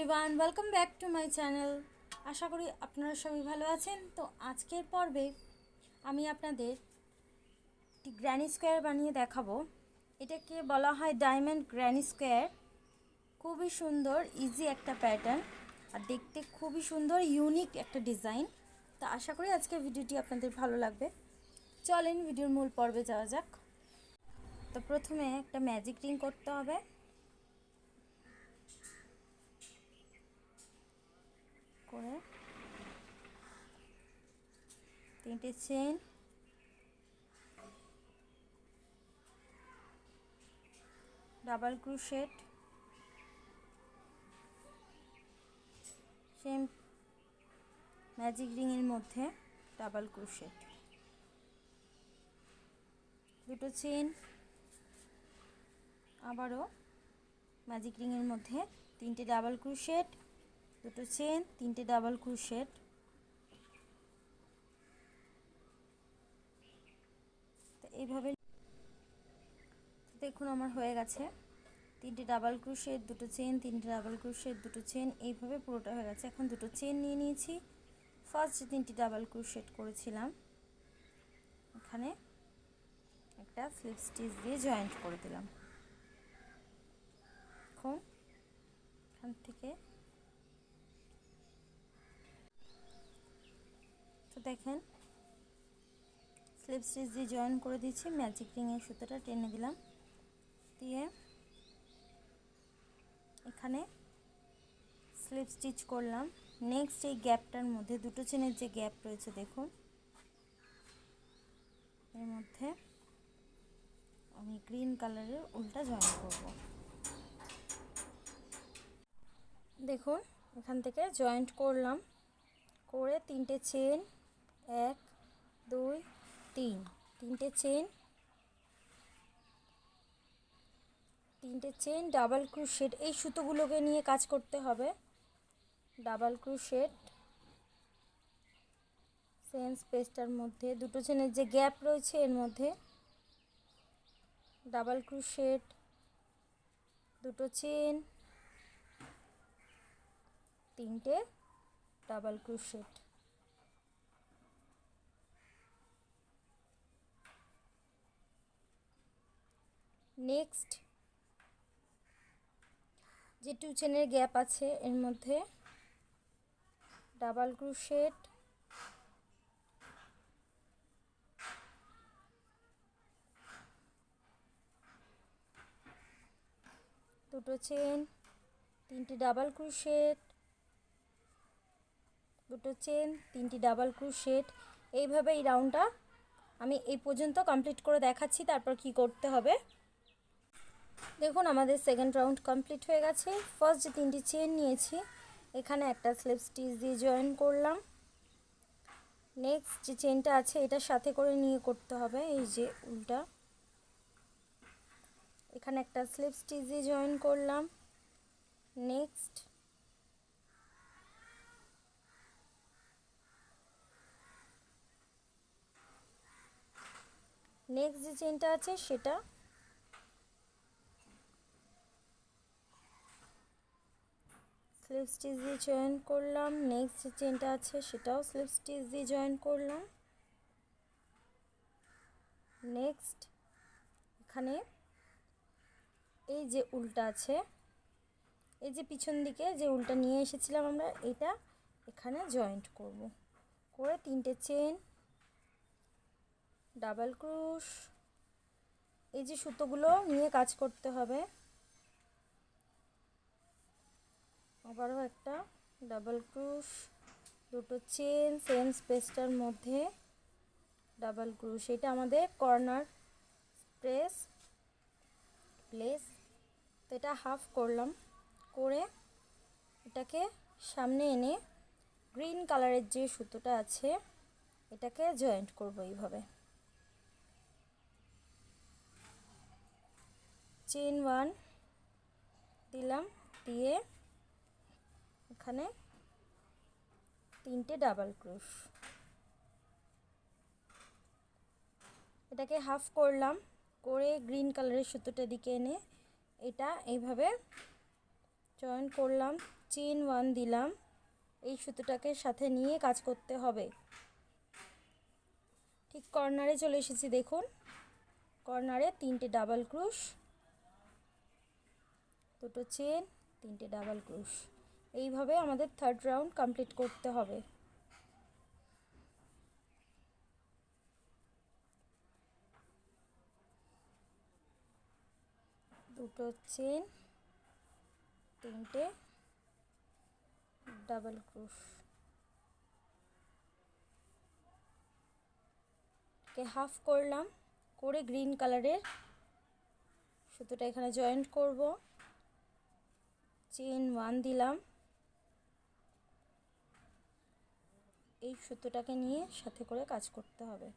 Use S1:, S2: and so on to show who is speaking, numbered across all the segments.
S1: Everyone, welcome back to my channel. আশা করি আপনারা সবাই ভালো আছেন। তো আজকের পর্বে আমি আপনাদের একটি গ্র্যানি স্কোয়ার বানিয়ে দেখাবো। এটাকে বলা হয় ডায়মন্ড গ্র্যানি স্কোয়ার। খুবই সুন্দর, ইজি একটা প্যাটার্ন আর দেখতে খুবই সুন্দর, ইউনিক একটা ডিজাইন। তো আশা করি আজকের ভিডিওটি আপনাদের ভালো লাগবে। চলেন ভিডিওর মূল পর্বে যাওয়া যাক। তো প্রথমে একটা ম্যাজিক রিং করতে হবে। করে 3টে chain, double crochet, same magic রিংয়ের মধ্যে ডাবল ক্রোশেট, 2টো চেইন, আবারও ম্যাজিক রিংয়ের মধ্যে 3টে ডাবল ক্রোশেট, 2টো চেইন, 3টে ডাবল ক্রোশেট। তো এইভাবে দেখুন আমার হয়ে গেছে 3টে ডাবল ক্রোশেট, 2টো চেইন, 3টে ডাবল ক্রোশেট, 2টো চেইন, এইভাবে পুরোটা হয়ে গেছে। এখন 2টো চেইন নিয়ে নিয়েছি। ফার্স্ট যে 3টে ডাবল ক্রোশেট করেছিলাম এখানে একটা স্লিপ স্টিচ দিয়ে জয়েন্ট করে দিলাম। এখন এখান থেকে তো দেখেন স্লিপ স্টিচ দিয়ে জয়েন করে দিচ্ছি। ম্যাজিক রিংয়ের সুতোটা টেনে দিলাম, দিয়ে এখানে স্লিপ স্টিচ করলাম। নেক্সট এই গ্যাপটার মধ্যে 2টো চেনের যে গ্যাপ রয়েছে দেখুন, এর মধ্যে আমি গ্রিন কালারের উল্টা জয়েন করব। দেখুন এখান থেকে জয়েন্ট করলাম, করে 3টে চেন, 1 2 3, 3টে চেন, 3টে চেন, ডাবল ক্রোশেট। এই সুতোগুলোকে নিয়ে কাজ করতে হবে। ডাবল ক্রোশেট, সেম স্পেসটার মধ্যে 2টো চেনের যে গ্যাপ রয়েছে এর মধ্যে ডাবল ক্রোশেট, 2টো চেন, 3টে ডাবল ক্রোশেট। নেক্সট যে 2 চেনের গ্যাপ আছে এর মধ্যে ডাবল ক্রোশেট, 2টো চেন, 3টে ডাবল ক্রোশেট, 2টো চেন, 3টে ডাবল ক্রোশেট। এইভাবে এই রাউন্ডটা আমি এই পর্যন্ত কমপ্লিট করে দেখাচ্ছি, তারপর কি করতে হবে দেখুন। আমাদের সেকেন্ড রাউন্ড কমপ্লিট হয়ে গেছে। ফার্স্ট যে 3টে চেন নিয়েছি এখানে একটা স্লিপ স্টিচ দিয়ে জয়েন করলাম। নেক্সট যে চেনটা আছে এটার সাথে করে নিয়ে করতে হবে এই যে উল্টা, এখানে একটা স্লিপ স্টিচ দিয়ে জয়েন করলাম। নেক্সট যে চেনটা আছে সেটা স্লিপ স্টিচ দিয়ে জয়েন করলাম। নেক্সট যে চেনটা আছে সেটাও স্লিপ স্টিচ দিয়ে জয়েন করলাম। নেক্সট এখানে এই যে উল্টা আছে, এই যে পিছন দিকে যে উল্টা নিয়ে এসেছিলাম আমরা, এটা এখানে জয়েন্ট করব। করে 3টে চেন, ডাবল ক্রোশ, এই যে সুতোগুলো নিয়ে কাজ করতে হবে। আবারও একটা ডাবল ক্রোশ, 2টো চেন, সেম স্পেসটার মধ্যে ডাবল ক্রোশ। এটা আমাদের কর্নার প্লেস। তো এটা হাফ করলাম, করে এটাকে সামনে এনে গ্রিন কালারের যে সুতোটা আছে এটাকে জয়েন্ট করব এইভাবে। চেন 1 দিলাম, দিয়ে এখানে 3টে ডাবল ক্রোশ, এটাকে হাফ করলাম, করে গ্রিন কালারের সুতোটা দিকে এনে এটা এইভাবে জয়েন করলাম, চেন 1 দিলাম, এই সুতোটাকে সাথে নিয়ে কাজ করতে হবে। ঠিক কর্নারে চলে এসেছি, দেখুন কর্নারে 3টে ডাবল ক্রোশ, 2টো চেন, 3টে ডাবল ক্রোশ। এইভাবে আমাদের থার্ড রাউন্ড কমপ্লিট করতে হবে। দুটো চেন, 3টে ডাবল ক্রোশ। হাফ করলাম, করে গ্রিন কালারের সুতোটা এখানে জয়েন্ট করব, চেন 1 দিলাম, এই সুতোটাকে নিয়ে সাথে করে কাজ করতে হবে।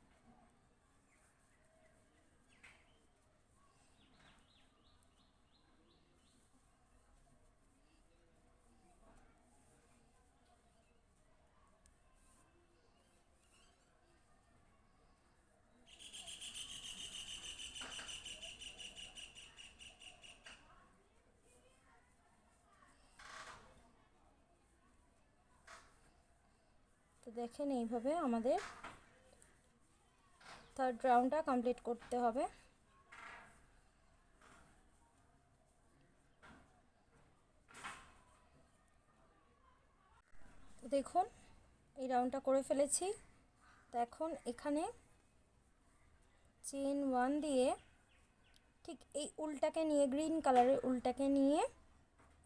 S1: তো দেখেন এইভাবে আমাদের থার্ড রাউন্ডটা কমপ্লিট করতে হবে। তো দেখুন এই রাউন্ডটা করে ফেলেছি। তো এখন এখানে চেন 1 দিয়ে ঠিক এই উলটাকে নিয়ে, গ্রিন কালারের উলটাকে নিয়ে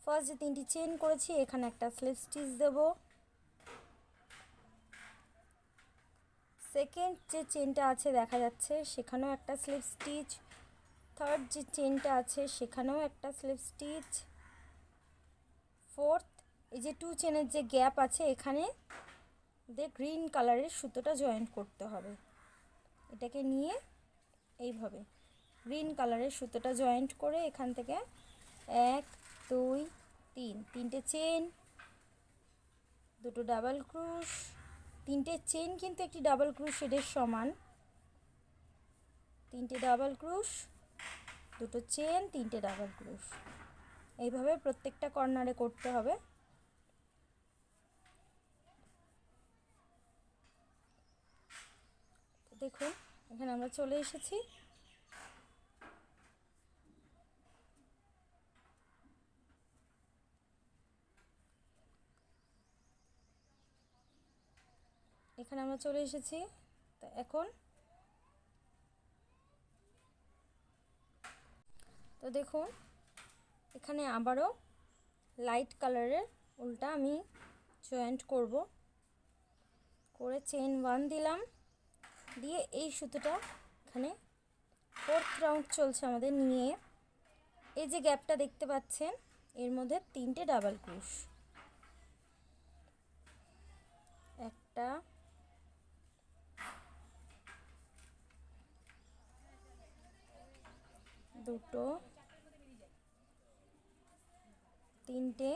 S1: ফার্স্ট যে 3টি চেন করেছি এখানে একটা স্লিপ স্টিচ দেব, সেকেন্ড যে চেনটা আছে দেখা যাচ্ছে সেখানেও একটা স্লিপ স্টিচ, থার্ড যে চেনটা আছে সেখানেও একটা স্লিপ স্টিচ, ফোর্থ এই যে 2 চেনের যে গ্যাপ আছে এখানে গ্রিন কালারের সুতোটা জয়েন্ট করতে হবে। এটাকে নিয়ে এইভাবে গ্রিন কালারের সুতোটা জয়েন্ট করে এখান থেকে 1 2 3, 3টে চেন, 2টো ডাবল ক্রোশ, 3টে চেন কিন্তু একটি ডাবল ক্রোশের সমান, 3টে ডাবল ক্রোশ, 2টো চেন, 3টে ডাবল ক্রোশ। এইভাবে প্রত্যেকটা কর্নারে করতে হবে। দেখুন এখানে আমরা চলে এসেছি। এখানে আমরা চলে এসেছি। তো এখন তো দেখুন এখানে আবারও লাইট কালারের উলটা আমি জয়েন্ট করব, করে চেন 1 দিলাম, দিয়ে এই সুতোটা এখানে ফোর্থ রাউন্ড চলছে আমাদের, নিয়ে এই যে গ্যাপটা দেখতে পাচ্ছেন এর মধ্যে 3টে ডাবল ক্রোশ, একটা, দুটো, 3টে,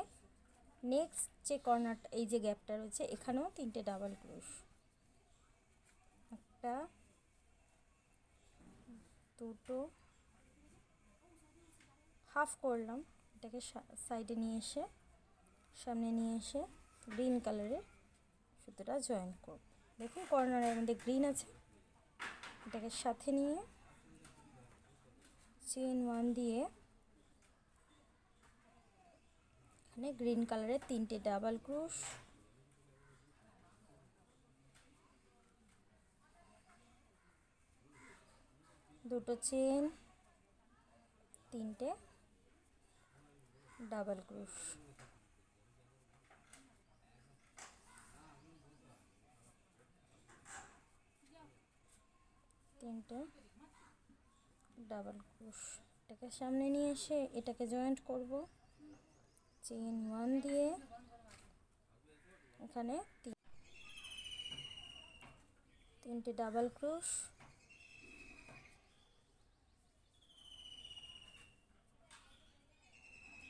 S1: নেক্সট যে কর্নারটা এই যে গ্যাপটা রয়েছে এখানেও 3টে ডাবল ক্রোশ, একটা, দুটো, হাফ করলাম, এটাকে সাইডে নিয়ে এসে সামনে নিয়ে এসে গ্রিন কালারের সুতোটা জয়েন করব। দেখুন কর্নারের মধ্যে গ্রিন আছে, এটাকে সাথে নিয়ে চেন 1 দিয়ে এখানে গ্রিন কালারের 3টে ডাবল ক্রোশ, দুটো চেন, 3টে ডাবল ক্রোশ, তিনটে ডাবল ক্রোশ। এটাকে সামনে নিয়ে এসে এটাকে জয়েন্ট করব, চেন 1 দিয়ে এখানে 3টে ডাবল ক্রোশ,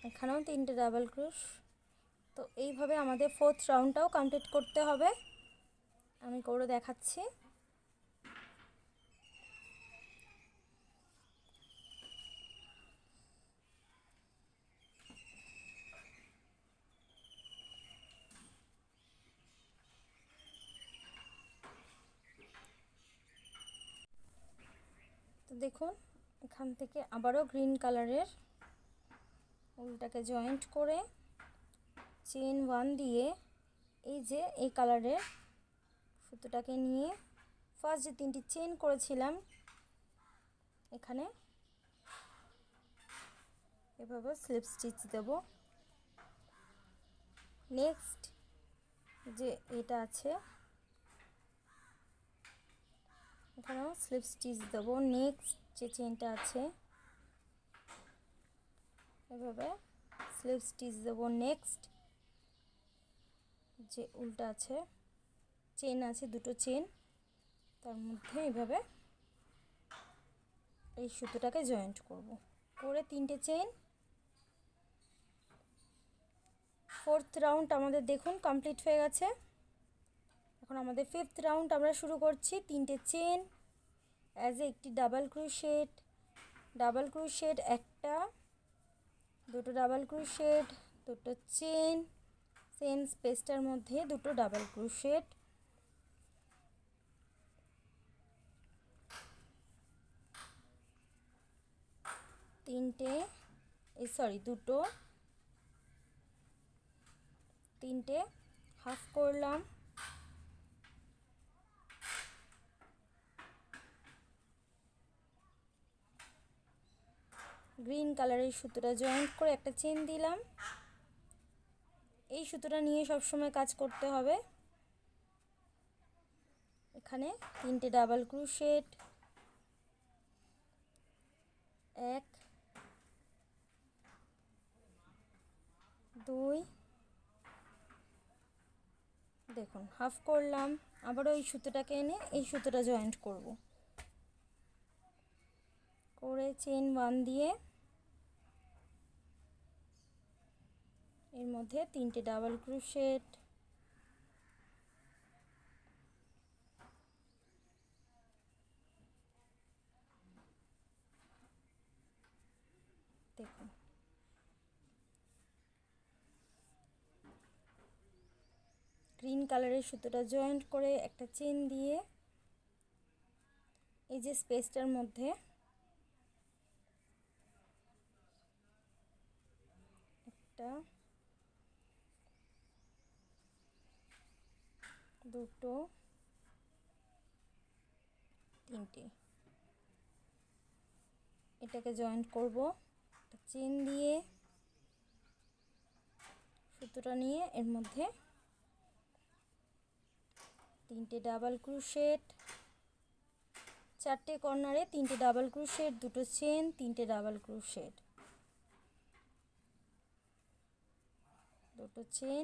S1: এখানেও 3টে ডাবল ক্রোশ। তো এইভাবে আমাদের ফোর্থ রাউন্ডটাও কমপ্লিট করতে হবে। আমি করে দেখাচ্ছি। দেখুন এখান থেকে আবারও গ্রিন কালারের উলটাকে জয়েন্ট করে চেন 1 দিয়ে এই যে এই কালারের সুতোটাকে নিয়ে ফার্স্ট যে 3টি চেন করেছিলাম এখানে এভাবে স্লিপ স্টিচ দেব। নেক্সট যে এটা আছে এখানেও স্লিপ স্টিচ দেব। নেক্সট যে চেনটা আছে এভাবে স্লিপ স্টিচ দেব। নেক্সট যে উল্টা আছে চেন আছে দুটো চেন তার মধ্যে এভাবে এই সুতোটাকে জয়েন্ট করব করে 3টে চেন। 4th রাউন্ড আমাদের দেখুন কমপ্লিট হয়ে গেছে। এখন আমাদের 5th রাউন্ড আমরা শুরু করছি। 3টে চেন অ্যাজ একটি ডাবল ক্রোশেট একটা, দুটো ডাবল ক্রোশেট, দুটো চেন, সেম স্পেসটার মধ্যে দুটো ডাবল ক্রোশেট, তিনটে হাফ করলাম, গ্রিন কালারের সুতোটা জয়েন্ট করে একটা চেন দিলাম। এই সুতোটা নিয়ে সব সময় কাজ করতে হবে। এখানে 3টে ডাবল ক্রোশেট, 1 2 দেখুন হাফ করলাম। আবারও এই সুতোটাকে এনে এই সুতোটা জয়েন্ট করব করে চেন 1 দিয়ে এর মধ্যে 3টে ডাবল ক্রোশেট, দেখুন গ্রিন কালারের সুতোটা জয়েন্ট করে একটা চেন দিয়ে এই যে স্পেসটার মধ্যে একটা, দুটো, 3টে এটাকে জয়েন্ট করব। একটা চেন দিয়ে সুতোটা নিয়ে এর মধ্যে 3টে ডাবল ক্রোশেট, 4টে কর্নারে 3টে ডাবল ক্রোশেট, দুটো চেন, 3টে ডাবল ক্রোশেট, দুটো চেন,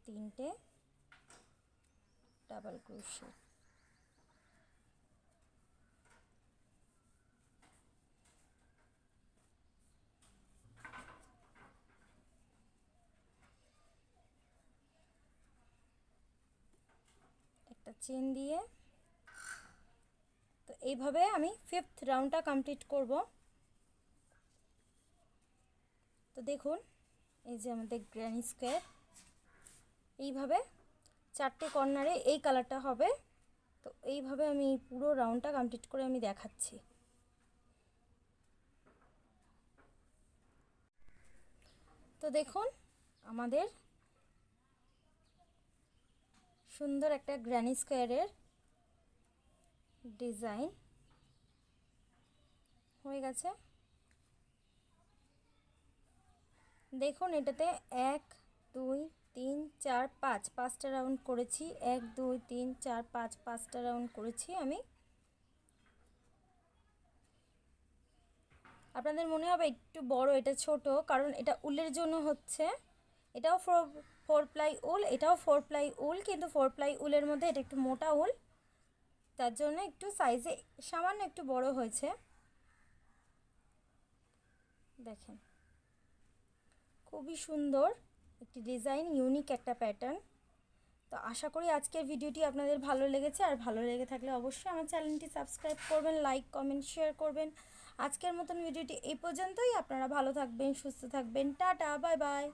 S1: 3টে ডাবল ক্রোশেট, একটা চেন দিয়ে। তো এইভাবে আমি 5th রাউন্ডটা কমপ্লিট করব। তো দেখুন এই যে আমাদের গ্র্যানি স্কোয়ার এইভাবে 4টে কর্নারে এই কালারটা হবে। তো এইভাবে আমি পুরো রাউন্ডটা কমপ্লিট করে আমি দেখাচ্ছি। তো দেখুন আমাদের সুন্দর একটা গ্র্যানি স্কোয়ারের ডিজাইন হয়ে গেছে। দেখুন এটাতে 1 2 3 4 5 5টা রাউন্ড করেছি। 1 2 3 4 5 5টা রাউন্ড করেছি আমি। আপনাদের মনে হবে একটু বড়, এটা ছোট, কারণ এটা উলের জন্য হচ্ছে। এটাও 4 প্লাই উল, এটাও 4 প্লাই উল, কিন্তু 4 প্লাই উলের মধ্যে এটা একটু মোটা উল, তার জন্য একটু সাইজে সামান্য একটু বড় হয়েছে। দেখেন খুবই সুন্দর একটি ডিজাইন, ইউনিক একটা প্যাটার্ন। তো আশা করি আজকের ভিডিওটি আপনাদের ভালো লেগেছে। আর ভালো লেগে থাকলে অবশ্যই আমার চ্যানেলটি সাবস্ক্রাইব করবেন, লাইক কমেন্ট শেয়ার করবেন। আজকের মতন ভিডিওটি এই পর্যন্তই। আপনারা ভালো থাকবেন, সুস্থ থাকবেন। Tata, bye bye.